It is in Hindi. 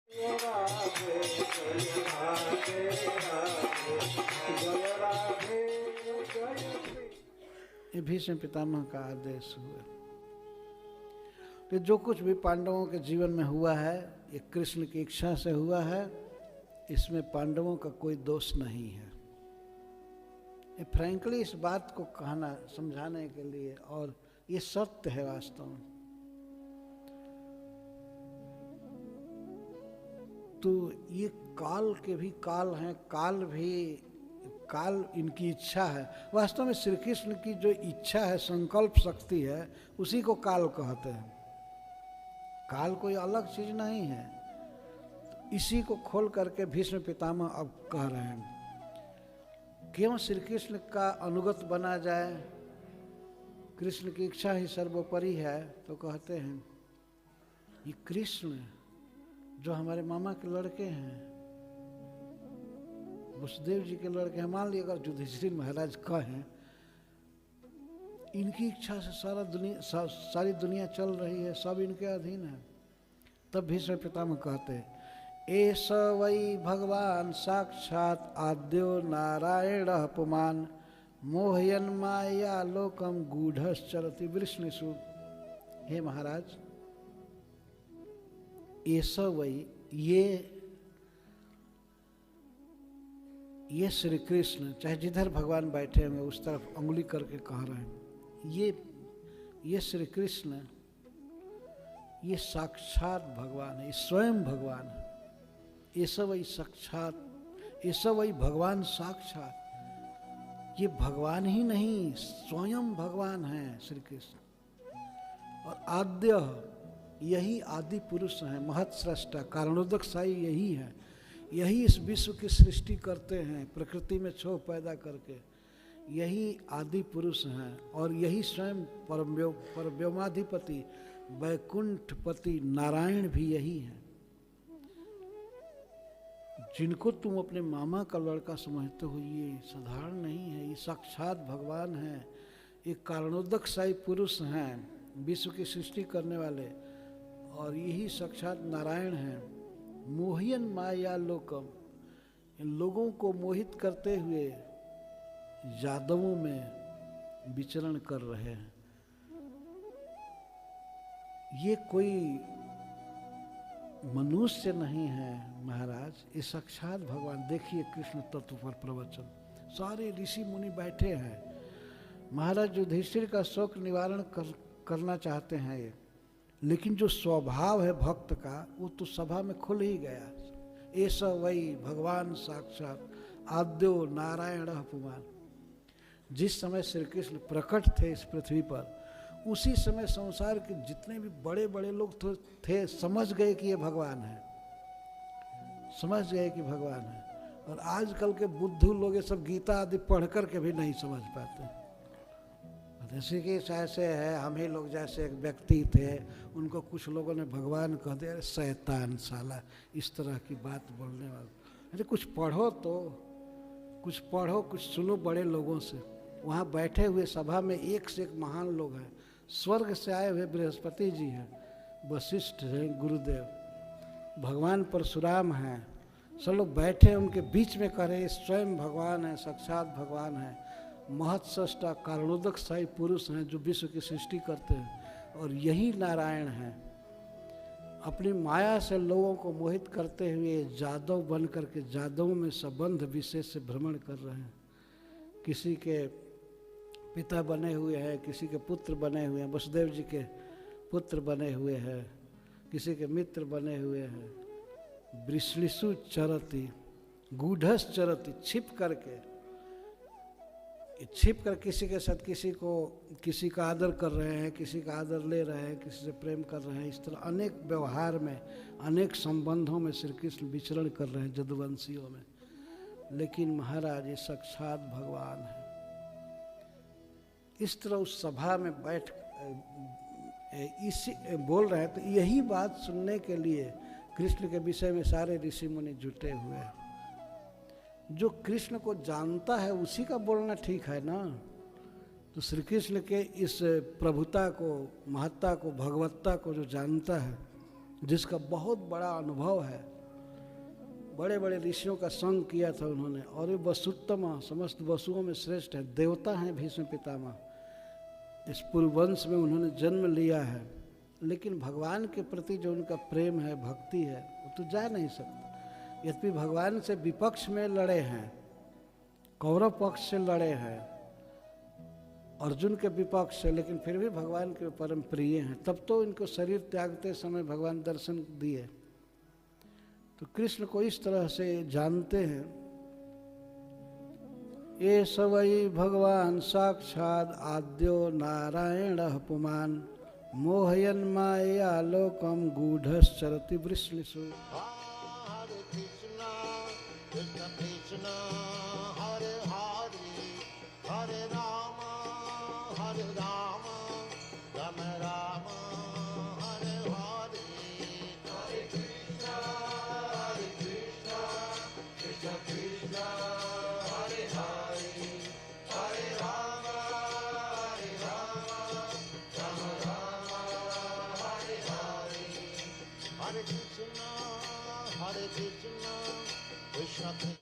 ये भीष्म पितामह का आदेश हुआ। तो जो कुछ भी पांडवों के जीवन में हुआ है ये कृष्ण की इच्छा से हुआ है, इसमें पांडवों का कोई दोष नहीं है। ये फ्रैंकली इस बात को कहना समझाने के लिए, और ये सत्य है वास्तव में। तो ये काल के भी काल हैं, काल इनकी इच्छा है। वास्तव में श्री कृष्ण की जो इच्छा है, संकल्प शक्ति है, उसी को काल कहते हैं। काल कोई अलग चीज नहीं है। तो इसी को खोल करके भीष्म पितामह अब कह रहे हैं, क्यों श्री कृष्ण का अनुगत बना जाए, कृष्ण की इच्छा ही सर्वोपरि है। तो कहते हैं ये कृष्ण जो हमारे मामा के लड़के हैं, वसुदेव जी के लड़के हैं, मान लिया अगर युधिष्ठिर महाराज कहें, इनकी इच्छा से सारी दुनिया चल रही है, सब इनके अधीन है। तब भीष्म पितामह कहते हैं, एष वै भगवान साक्षात आद्यो नारायण पुमान मोहयन माया लोकम गूढ़श्चरति वृष्णिषु। हे महाराज, एष वै, ये श्री कृष्ण, चाहे जिधर भगवान बैठे हैं उस तरफ उंगली करके कह रहे हैं, ये श्री कृष्ण, ये साक्षात भगवान है, ये स्वयं भगवान है। ये सब वही साक्षात, ये सब वही भगवान साक्षात। ये भगवान ही नहीं, स्वयं भगवान है श्री कृष्ण। और आद्य, यही आदि पुरुष है, महत सृष्टा, कारणोदक साई यही है। यही इस विश्व की सृष्टि करते हैं, प्रकृति में छोह पैदा करके। यही आदि पुरुष हैं और यही स्वयं परव्योमाधिपति वैकुंठपति नारायण भी यही है। जिनको तुम अपने मामा का लड़का समझते हो, ये साधारण नहीं है, ये साक्षात भगवान है। ये कारणोदक साई पुरुष हैं, विश्व की सृष्टि करने वाले, और यही साक्षात नारायण हैं। मोहियन माया लोकम, इन लोगों को मोहित करते हुए यादवों में विचरण कर रहे हैं। ये कोई मनुष्य नहीं है महाराज, ये साक्षात भगवान। देखिए कृष्ण तत्व पर प्रवचन, सारे ऋषि मुनि बैठे हैं। महाराज युधिष्ठिर का शोक निवारण करना चाहते हैं ये, लेकिन जो स्वभाव है भक्त का वो तो सभा में खुल ही गया। ऐसा वही भगवान साक्षात आद्यो नारायण पुमान। जिस समय श्री कृष्ण प्रकट थे इस पृथ्वी पर, उसी समय संसार के जितने भी बड़े बड़े लोग थे समझ गए कि ये भगवान है, समझ गए कि भगवान है। और आजकल के बुद्धू लोग ये सब गीता आदि पढ़ कर के भी नहीं समझ पाते। जैसे कि ऐसे है, हम ही लोग जैसे एक व्यक्ति थे, उनको कुछ लोगों ने भगवान कह दिया, अरे शैतान साला, इस तरह की बात बोलने वाला। अरे कुछ पढ़ो तो, कुछ पढ़ो, कुछ सुनो बड़े लोगों से। वहाँ बैठे हुए सभा में एक से एक महान लोग हैं। स्वर्ग से आए हुए बृहस्पति जी हैं, वशिष्ठ हैं, गुरुदेव, भगवान परशुराम हैं, सब लोग बैठे उनके बीच में कह रहे स्वयं भगवान है, साक्षात भगवान है, महत सृष्टा कारणोदक साई पुरुष हैं जो विश्व की सृष्टि करते हैं, और यही नारायण हैं। अपनी माया से लोगों को मोहित करते हुए जादव बन करके जादवों में संबंध विशेष से भ्रमण कर रहे हैं। किसी के पिता बने हुए हैं, किसी के पुत्र बने हुए हैं, वसुदेव जी के पुत्र बने हुए हैं, किसी के मित्र बने हुए हैं। वृष्णिषु चरति गूढ़स चरति, छिप कर किसी के साथ किसी का आदर कर रहे हैं, किसी का आदर ले रहे हैं, किसी से प्रेम कर रहे हैं। इस तरह अनेक व्यवहार में, अनेक संबंधों में श्री कृष्ण विचरण कर रहे हैं जदुवंशियों में। लेकिन महाराज ये साक्षात भगवान है। इस तरह उस सभा में बैठ इसी बोल रहे हैं। तो यही बात सुनने के लिए कृष्ण के विषय में सारे ऋषि मुनि जुटे हुए हैं। जो कृष्ण को जानता है उसी का बोलना ठीक है ना। तो श्री कृष्ण के इस प्रभुता को, महत्ता को, भगवत्ता को जो जानता है, जिसका बहुत बड़ा अनुभव है, बड़े बड़े ऋषियों का संग किया था उन्होंने, और ये वसुत्तम समस्त वसुओं में श्रेष्ठ है, देवता हैं भीष्म पितामह। इस पुरुवंश में उन्होंने जन्म लिया है, लेकिन भगवान के प्रति जो उनका प्रेम है, भक्ति है, वो तो जा नहीं सकता। यद्यपि भगवान से विपक्ष में लड़े हैं, कौरव पक्ष से लड़े हैं, अर्जुन के विपक्ष से, लेकिन फिर भी भगवान के परम प्रिय हैं। तब तो इनको शरीर त्यागते समय भगवान दर्शन दिए। तो कृष्ण को इस तरह से जानते हैं, ये सवई भगवान साक्षात आद्यो नारायण पुमान मोहयन माया लोकम गूढ़श्चरति वृष्णिषु। हरे कृष्णा कृष्ण कृष्णा हरे हरे हरे राम राम राम हरे हरे। हरे कृष्णा कृष्ण कृष्ण हरे हरे हरे राम राम हरे हरे। हरे कृष्णा कृष्ण